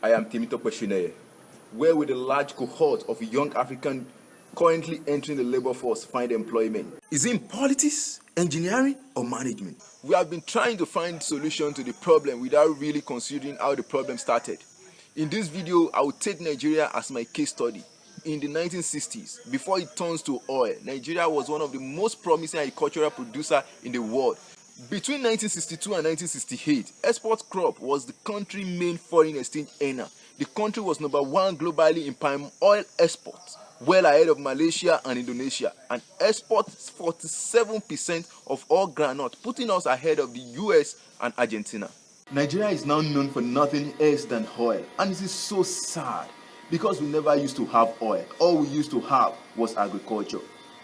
I am Temitope Soneye, where with a large cohort of young Africans currently entering the labor force find employment. Is it in politics, engineering, or management? We have been trying to find solution to the problem without really considering how the problem started. In this video, I will take Nigeria as my case study. In the 1960s, before it turns to oil, Nigeria was one of the most promising agricultural producers in the world. Between 1962 and 1968, export crop was the country's main foreign exchange earner. The country was number one globally in palm oil exports, well ahead of Malaysia and Indonesia, and exports 47% of all groundnut, putting us ahead of the US and Argentina. Nigeria is now known for nothing else than oil, and it is so sad because we never used to have oil. All we used to have was agriculture.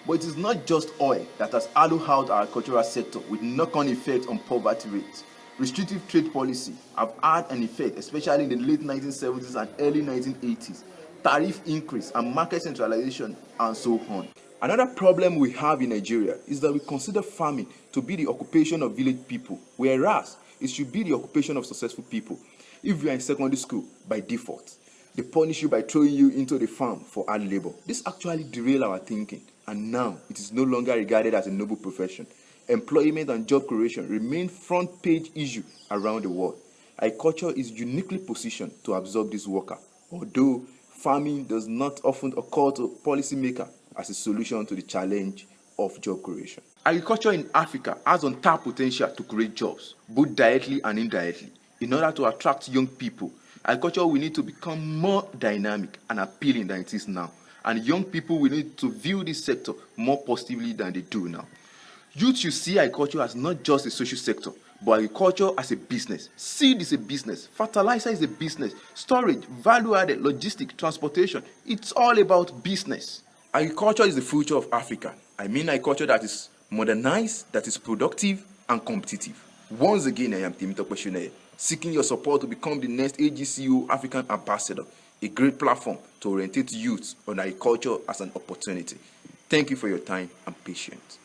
But it is not just oil that has hollowed out our agricultural sector with knock-on effects on poverty rates. Restrictive trade policy have had an effect, especially in the late 1970s and early 1980s. Tariff increase and market centralization and so on. Another problem we have in Nigeria is that we consider farming to be the occupation of village people, whereas it should be the occupation of successful people. If you are in secondary school, by default, they punish you by throwing you into the farm for hard labor. This actually derails our thinking, and now it is no longer regarded as a noble profession. Employment and job creation remain front page issue around the world. Agriculture is uniquely positioned to absorb this worker, although farming does not often occur to policymakers as a solution to the challenge of job creation. Agriculture in Africa has untapped potential to create jobs, both directly and indirectly. In order to attract young people, agriculture will need to become more dynamic and appealing than it is now. And young people will need to view this sector more positively than they do now. Youth should see agriculture as not just a social sector, but agriculture as a business. Seed is a business, fertilizer is a business, storage, value-added, logistics, transportation. It's all about business. Agriculture is the future of Africa. I mean agriculture that is modernized, that is productive and competitive. Once again, I am Temitope Soneye, seeking your support to become the next AGCO African Ambassador, a great platform to orientate youth on agriculture as an opportunity. Thank you for your time and patience.